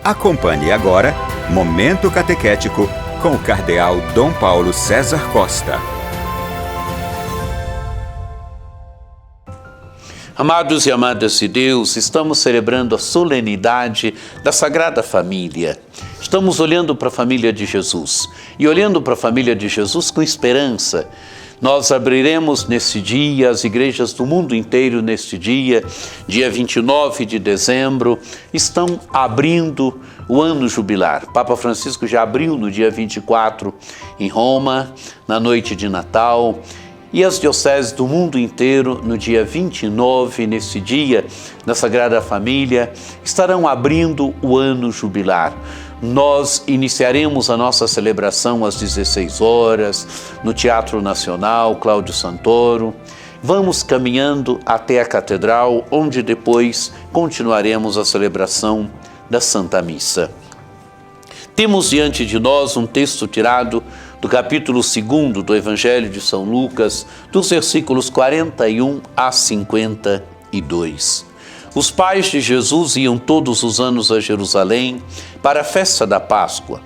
Acompanhe agora Momento Catequético com o Cardeal Dom Paulo César Costa. Amados e amadas de Deus, estamos celebrando a solenidade da Sagrada Família. Estamos olhando para a família de Jesus e olhando para a família de Jesus com esperança. Nós abriremos nesse dia, as igrejas do mundo inteiro neste dia 29 de dezembro, estão abrindo o ano jubilar. Papa Francisco já abriu no dia 24 em Roma, na noite de Natal, e as dioceses do mundo inteiro no dia 29, nesse dia, na Sagrada Família, estarão abrindo o ano jubilar. Nós iniciaremos a nossa celebração às 16 horas, no Teatro Nacional Cláudio Santoro. Vamos caminhando até a Catedral, onde depois continuaremos a celebração da Santa Missa. Temos diante de nós um texto tirado do capítulo 2 do Evangelho de São Lucas, dos versículos 41 a 52. Os pais de Jesus iam todos os anos a Jerusalém para a festa da Páscoa.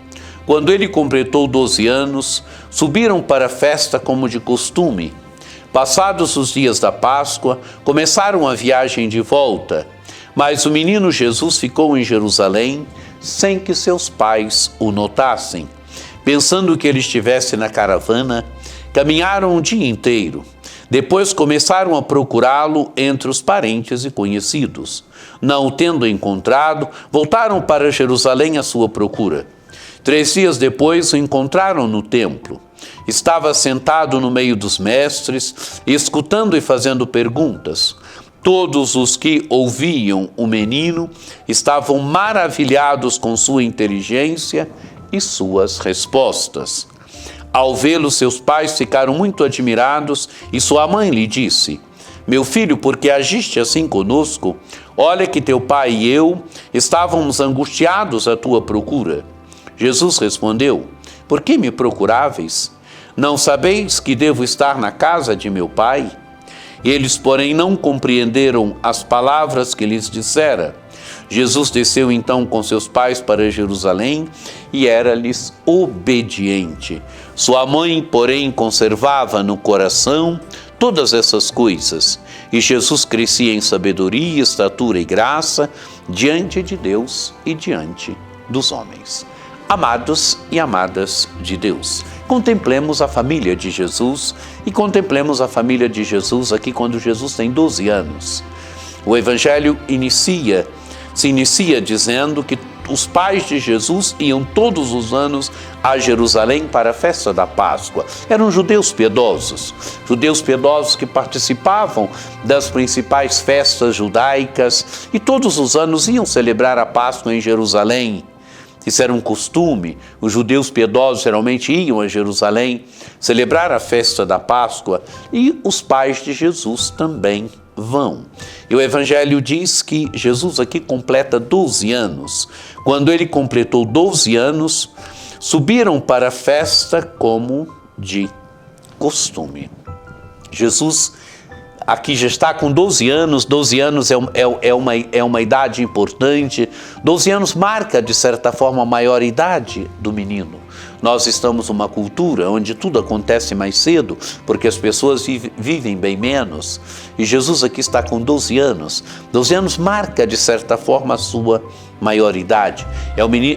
Quando ele completou 12 anos, subiram para a festa como de costume. Passados os dias da Páscoa, começaram a viagem de volta, mas o menino Jesus ficou em Jerusalém sem que seus pais o notassem. Pensando que ele estivesse na caravana, caminharam o dia inteiro. Depois começaram a procurá-lo entre os parentes e conhecidos. Não o tendo encontrado, voltaram para Jerusalém à sua procura. 3 dias depois o encontraram no templo. Estava sentado no meio dos mestres, escutando e fazendo perguntas. Todos os que ouviam o menino estavam maravilhados com sua inteligência e suas respostas. Ao vê-lo, seus pais ficaram muito admirados e sua mãe lhe disse: "Meu filho, por que agiste assim conosco? Olha que teu pai e eu estávamos angustiados à tua procura." Jesus respondeu: "Por que me procuráveis? Não sabeis que devo estar na casa de meu pai?" Eles, porém, não compreenderam as palavras que lhes dissera. Jesus desceu então com seus pais para Jerusalém e era-lhes obediente. Sua mãe, porém, conservava no coração todas essas coisas. E Jesus crescia em sabedoria, estatura e graça diante de Deus e diante dos homens. Amados e amadas de Deus, contemplemos a família de Jesus e contemplemos a família de Jesus aqui quando Jesus tem 12 anos. O Evangelho se inicia dizendo que os pais de Jesus iam todos os anos a Jerusalém para a festa da Páscoa. Eram judeus piedosos que participavam das principais festas judaicas e todos os anos iam celebrar a Páscoa em Jerusalém. Isso era um costume. Os judeus piedosos geralmente iam a Jerusalém celebrar a festa da Páscoa e os pais de Jesus também vão. E o Evangelho diz que Jesus aqui completa 12 anos. Quando ele completou 12 anos, subiram para a festa como de costume. Jesus aqui já está com 12 anos, 12 anos é uma idade importante, 12 anos marca, de certa forma, a maioridade do menino. Nós estamos numa cultura onde tudo acontece mais cedo, porque as pessoas vivem bem menos, e Jesus aqui está com 12 anos. 12 anos marca, de certa forma, a sua maioridade.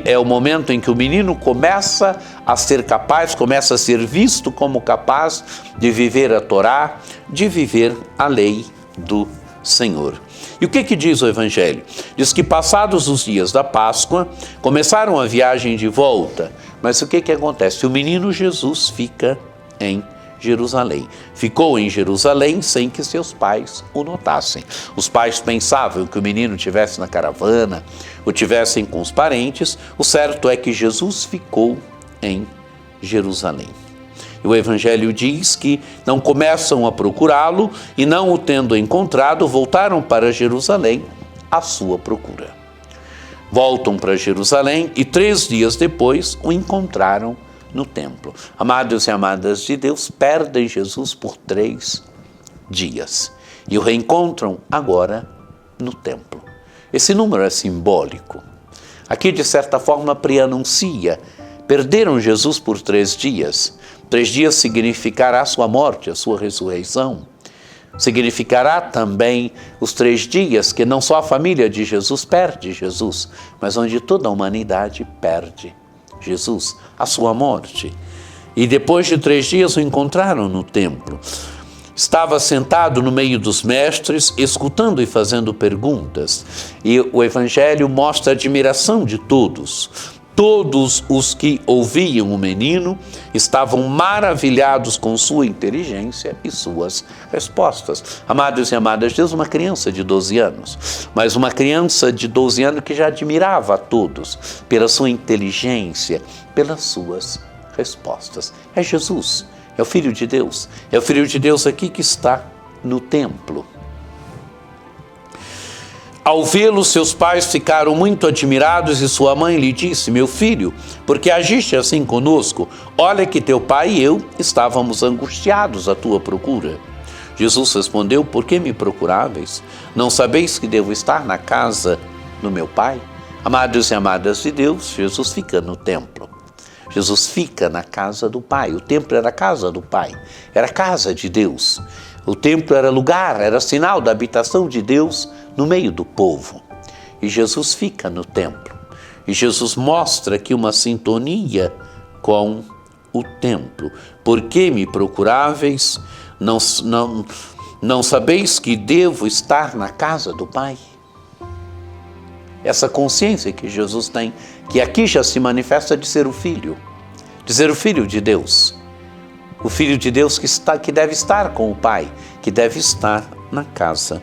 É o momento em que o menino começa a ser capaz, começa a ser visto como capaz de viver a Torá, de viver a lei do Senhor. E o que diz o Evangelho? Diz que passados os dias da Páscoa, começaram a viagem de volta. Mas o que acontece? O menino Jesus fica em Jerusalém. Ficou em Jerusalém sem que seus pais o notassem. Os pais pensavam que o menino estivesse na caravana, ou estivessem com os parentes. O certo é que Jesus ficou em Jerusalém. E o Evangelho diz que não começam a procurá-lo e, não o tendo encontrado, voltaram para Jerusalém à sua procura. Voltam para Jerusalém e 3 dias depois o encontraram no templo. Amados e amadas de Deus, perdem Jesus por 3 dias e o reencontram agora no templo. Esse número é simbólico. Aqui, de certa forma, preanuncia. Perderam Jesus por 3 dias. 3 dias significará a sua morte, a sua ressurreição. Significará também os 3 dias que não só a família de Jesus perde Jesus, mas onde toda a humanidade perde Jesus, a sua morte. E depois de 3 dias o encontraram no templo. Estava sentado no meio dos mestres, escutando e fazendo perguntas. E o Evangelho mostra a admiração de todos. Todos os que ouviam o menino estavam maravilhados com sua inteligência e suas respostas. Amados e amadas de Deus, uma criança de 12 anos, mas uma criança de 12 anos que já admirava a todos pela sua inteligência, pelas suas respostas. É Jesus, é o Filho de Deus, é o Filho de Deus aqui que está no templo. Ao vê-lo, seus pais ficaram muito admirados e sua mãe lhe disse: meu filho, por que agiste assim conosco? Olha que teu pai e eu estávamos angustiados à tua procura. Jesus respondeu: por que me procuráveis? Não sabeis que devo estar na casa do meu pai? Amados e amadas de Deus, Jesus fica no templo. Jesus fica na casa do Pai. O templo era a casa do Pai, era a casa de Deus. O templo era lugar, era sinal da habitação de Deus no meio do povo. E Jesus fica no templo. E Jesus mostra aqui uma sintonia com o templo. Por que me procuráveis? Não sabeis que devo estar na casa do Pai? Essa consciência que Jesus tem, que aqui já se manifesta de ser o Filho de Deus. O Filho de Deus que deve estar com o Pai, que deve estar na casa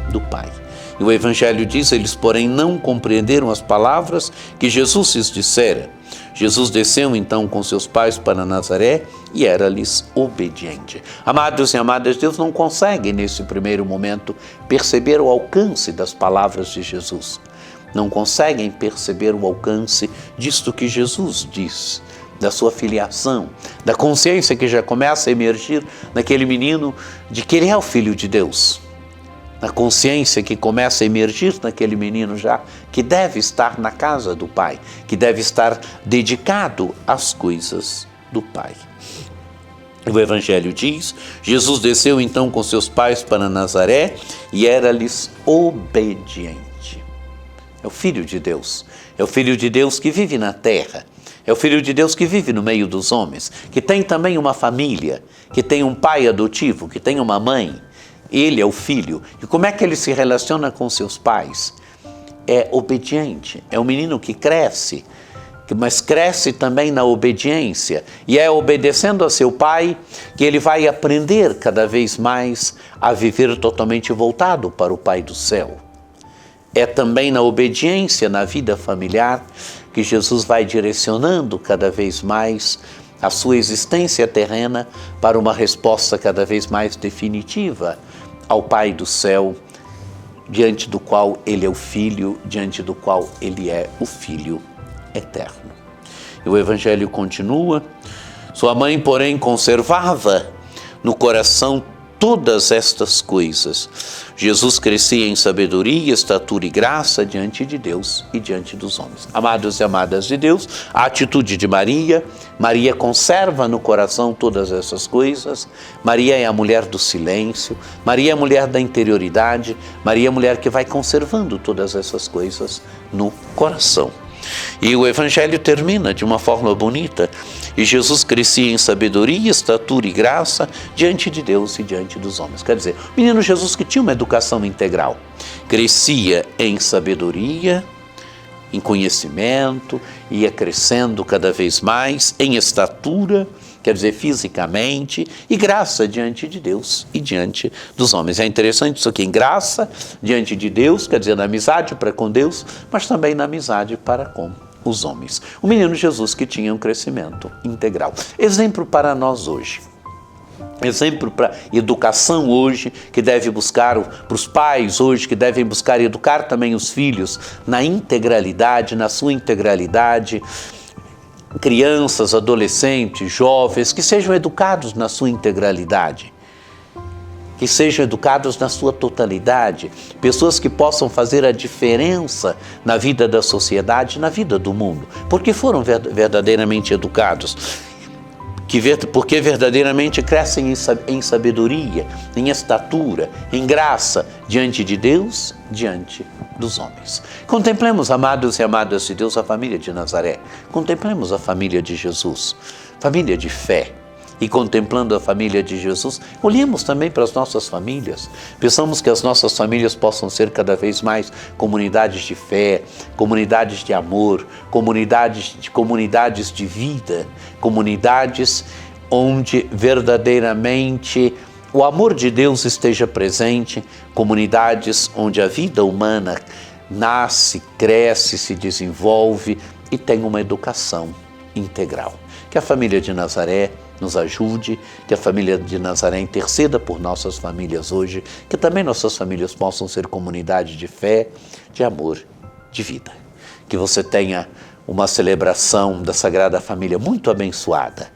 do Pai. E o Evangelho diz: eles, porém, não compreenderam as palavras que Jesus lhes dissera. Jesus desceu então com seus pais para Nazaré e era-lhes obediente. Amados e amadas, Deus não consegue nesse primeiro momento perceber o alcance das palavras de Jesus. Não conseguem perceber o alcance disto que Jesus diz, da sua filiação, da consciência que já começa a emergir naquele menino de que ele é o Filho de Deus. Na consciência que começa a emergir naquele menino já, que deve estar na casa do Pai, que deve estar dedicado às coisas do Pai. O Evangelho diz: Jesus desceu então com seus pais para Nazaré e era-lhes obediente. É o Filho de Deus, é o Filho de Deus que vive na terra, é o Filho de Deus que vive no meio dos homens, que tem também uma família, que tem um pai adotivo, que tem uma mãe. Ele é o Filho. E como é que ele se relaciona com seus pais? É obediente, é um menino que cresce, mas cresce também na obediência. E é obedecendo a seu pai que ele vai aprender cada vez mais a viver totalmente voltado para o Pai do céu. É também na obediência na vida familiar que Jesus vai direcionando cada vez mais a sua existência terrena para uma resposta cada vez mais definitiva ao Pai do céu, diante do qual ele é o Filho, diante do qual ele é o Filho eterno. E o Evangelho continua: sua mãe, porém, conservava no coração todas estas coisas. Jesus crescia em sabedoria, estatura e graça diante de Deus e diante dos homens. Amados e amadas de Deus, a atitude de Maria, Maria conserva no coração todas essas coisas. Maria é a mulher do silêncio, Maria é a mulher da interioridade, Maria é a mulher que vai conservando todas essas coisas no coração. E o Evangelho termina de uma forma bonita: e Jesus crescia em sabedoria, estatura e graça diante de Deus e diante dos homens. Quer dizer, o menino Jesus que tinha uma educação integral, crescia em sabedoria, em conhecimento, ia crescendo cada vez mais em estatura, quer dizer, fisicamente, e graça diante de Deus e diante dos homens. É interessante isso aqui, em graça diante de Deus, quer dizer, na amizade para com Deus, mas também na amizade para com os homens. O menino Jesus que tinha um crescimento integral. Exemplo para nós hoje. Exemplo para educação hoje, que deve buscar, para os pais hoje, que devem buscar educar também os filhos na integralidade, na sua integralidade. Crianças, adolescentes, jovens, que sejam educados na sua integralidade. que sejam educados na sua totalidade, pessoas que possam fazer a diferença na vida da sociedade, na vida do mundo, porque foram verdadeiramente educados, porque verdadeiramente crescem em sabedoria, em estatura, em graça, diante de Deus, diante dos homens. Contemplemos, amados e amadas de Deus, a família de Nazaré. Contemplemos a família de Jesus, família de fé. E contemplando a família de Jesus, olhemos também para as nossas famílias. Pensamos que as nossas famílias possam ser cada vez mais comunidades de fé, comunidades de amor, comunidades de vida, comunidades onde verdadeiramente o amor de Deus esteja presente, comunidades onde a vida humana nasce, cresce, se desenvolve e tem uma educação integral. Que a família de Nazaré nos ajude, que a família de Nazaré interceda por nossas famílias hoje, que também nossas famílias possam ser comunidade de fé, de amor, de vida. Que você tenha uma celebração da Sagrada Família muito abençoada.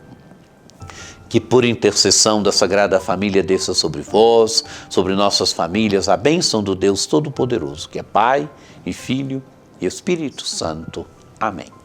Que por intercessão da Sagrada Família desça sobre vós, sobre nossas famílias, a bênção do Deus Todo-Poderoso, que é Pai e Filho e Espírito Santo. Amém.